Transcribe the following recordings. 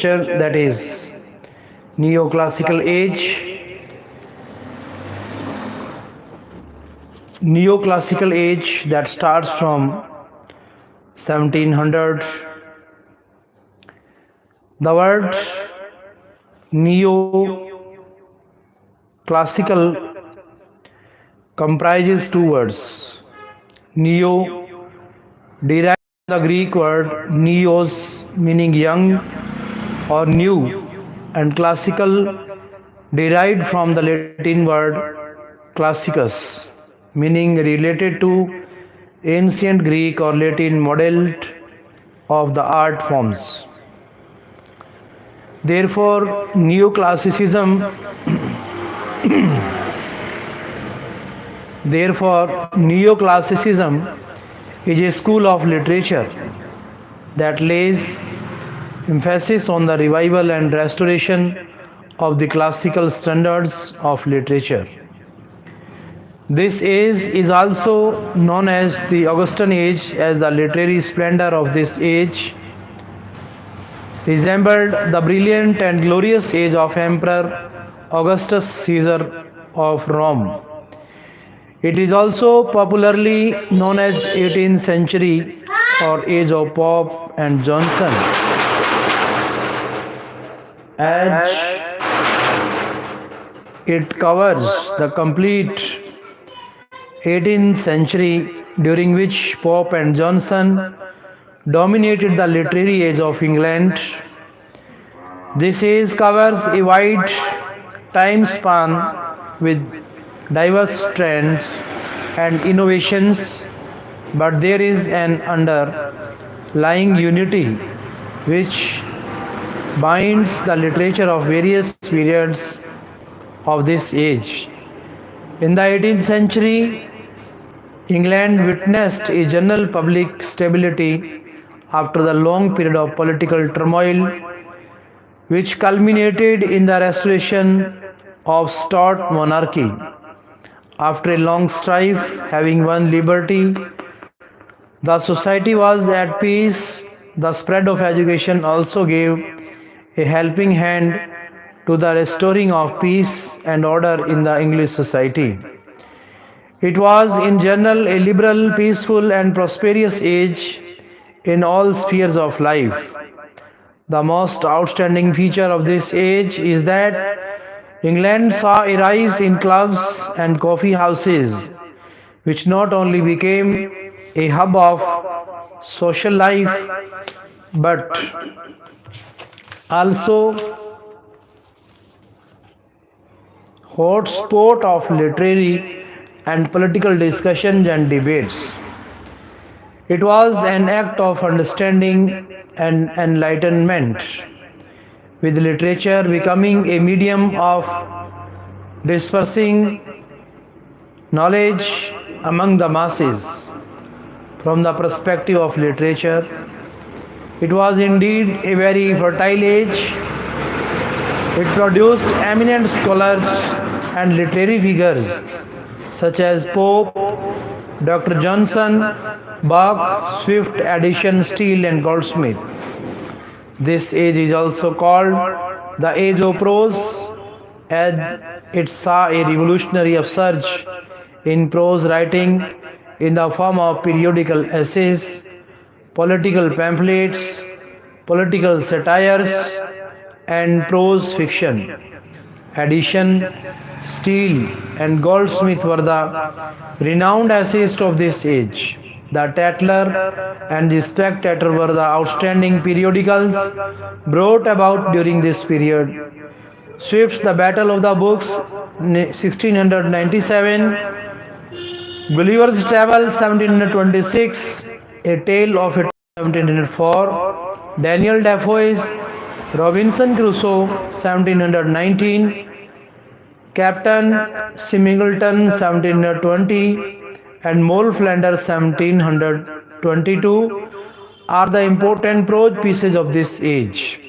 that is neoclassical age. Neoclassical age that starts from 1700. The word neoclassical comprises two words. Neo derives from the Greek word neos, meaning young or new, and classical derived from the Latin word classicus, meaning related to ancient Greek or Latin modeled of the art forms. Therefore, neoclassicism is a school of literature that lays emphasis on the revival and restoration of the classical standards of literature. This age is also known as the Augustan age, as the literary splendor of this age resembled the brilliant and glorious age of Emperor Augustus Caesar of Rome. It is also popularly known as 18th century or age of Pope and Johnson, as it covers the complete 18th century, during which Pope and Johnson dominated the literary age of England. This age covers a wide time span with diverse trends and innovations, but there is an underlying unity which binds the literature of various periods of this age. In the 18th century, England witnessed a general public stability after the long period of political turmoil, which culminated in the restoration of stout monarchy. After a long strife, having won liberty, the society was at peace. The spread of education also gave a helping hand to the restoring of peace and order in the English society. It was in general a liberal, peaceful and prosperous age in all spheres of life. The most outstanding feature of this age is that England saw a rise in clubs and coffee houses, which not only became a hub of social life but also hotspot of literary and political discussions and debates. It was an act of understanding and enlightenment, with literature becoming a medium of dispersing knowledge among the masses. From the perspective of literature, it was indeed a very fertile age. It produced eminent scholars and literary figures such as Pope, Dr. Johnson, Burke, Swift, Addison, Steele and Goldsmith. This age is also called the age of prose, as it saw a revolutionary upsurge in prose writing in the form of periodical essays, political pamphlets, political satires, and prose fiction. Addison, Steele, and Goldsmith were the renowned essayists of this age. The Tatler and the Spectator were the outstanding periodicals brought about during this period. Swift's The Battle of the Books, 1697, Gulliver's Travel, 1726, A Tale of a 1704, Daniel Defoe's Robinson Crusoe, 1719, Captain Singleton, 1720, and Moll Flanders, 1722, are the important prose pieces of this age.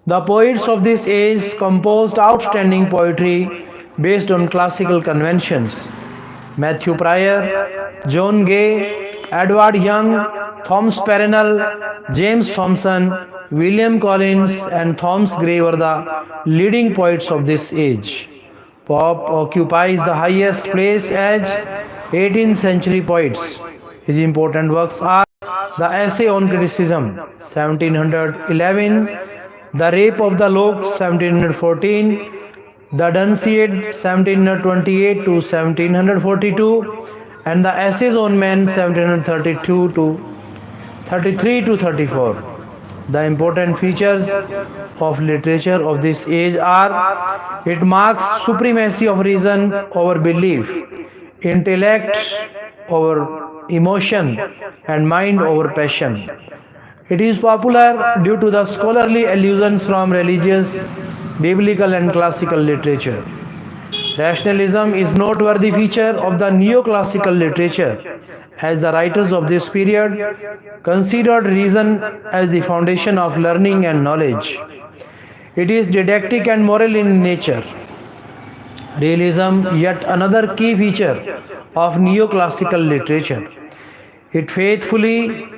The poets of this age composed outstanding poetry based on classical conventions. Matthew Prior, John Gay, Edward Young, Thomas Perrenell, James Thomson, William Collins, and Thomas Gray were the leading poets of this age. Pope occupies the highest place as 18th century poets. His important works are the Essay on Criticism, 1711, The Rape of the Lock, 1714, The Dunciad, 1728 to 1742, and the Essays on Men, 1732 to 33 to 34. The important features of literature of this age are: it marks supremacy of reason over belief, intellect over emotion, and mind over passion. It is popular due to the scholarly allusions from religious, biblical, and classical literature. Rationalism is a noteworthy feature of the neoclassical literature, as the writers of this period considered reason as the foundation of learning and knowledge. It is didactic and moral in nature. Realism, yet another key feature of neoclassical literature. It faithfully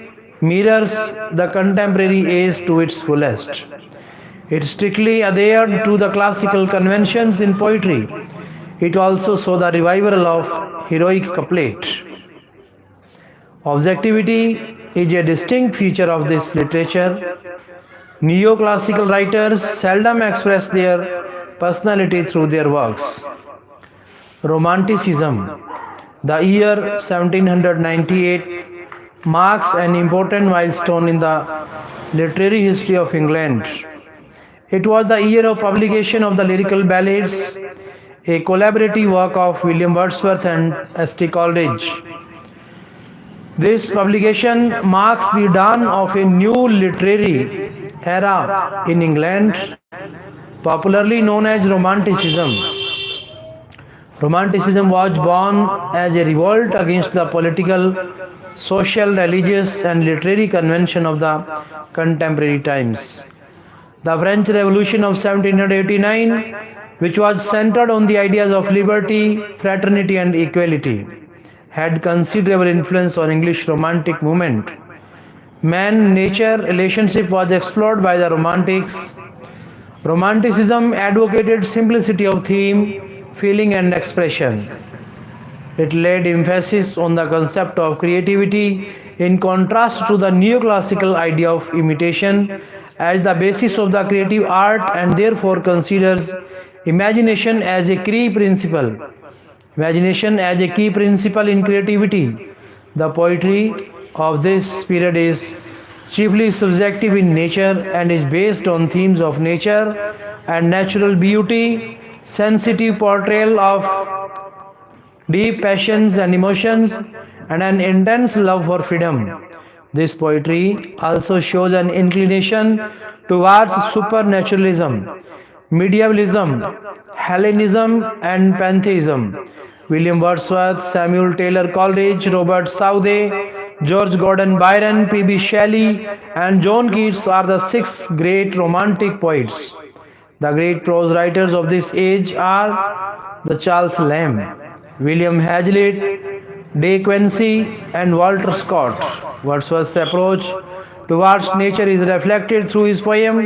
mirrors the contemporary age to its fullest. It strictly adhered to the classical conventions in poetry. It also saw the revival of heroic couplet. Objectivity is a distinct feature of this literature. Neoclassical writers seldom express their personality through their works. Romanticism. The year 1798 marks an important milestone in the literary history of England. It was the year of publication of the Lyrical Ballads, a collaborative work of William Wordsworth and S.T. Coleridge. This publication marks the dawn of a new literary era in England, popularly known as Romanticism. Romanticism was born as a revolt against the political, social, religious, and literary convention of the contemporary times. The French Revolution of 1789, which was centered on the ideas of liberty, fraternity, and equality, had considerable influence on English Romantic movement. Man-nature relationship was explored by the Romantics. Romanticism advocated simplicity of theme, feeling, and expression. It laid emphasis on the concept of creativity in contrast to the neoclassical idea of imitation as the basis of the creative art, and therefore considers imagination as a key principle. Imagination as a key principle in creativity. The poetry of this period is chiefly subjective in nature and is based on themes of nature and natural beauty, sensitive portrayal of deep passions and emotions, and an intense love for freedom. This poetry also shows an inclination towards supernaturalism, medievalism, Hellenism, and pantheism. William Wordsworth, Samuel Taylor Coleridge, Robert Southey, George Gordon Byron, P.B. Shelley, and John Keats are the six great Romantic poets. The great prose writers of this age are the Charles Lamb, William Hazlitt, De Quincey, and Walter Scott. Wordsworth's approach towards nature is reflected through his poem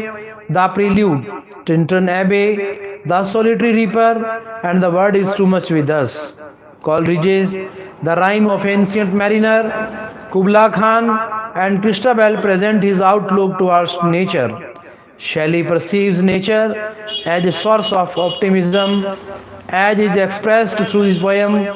The Prelude, Tintern Abbey, The Solitary Reaper, and The Word is Too Much with Us. Coleridge's The Rime of Ancient Mariner, Kubla Khan, and Christabel present his outlook towards nature. Shelley perceives nature as a source of optimism, as is expressed through his poem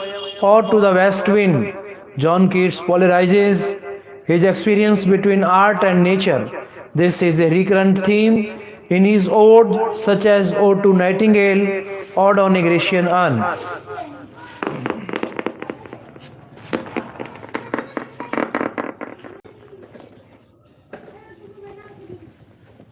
Ode to the West Wind. John Keats polarizes his experience between art and nature. This is a recurrent theme in his ode, such as Ode to Nightingale, Ode on a Grecian Urn.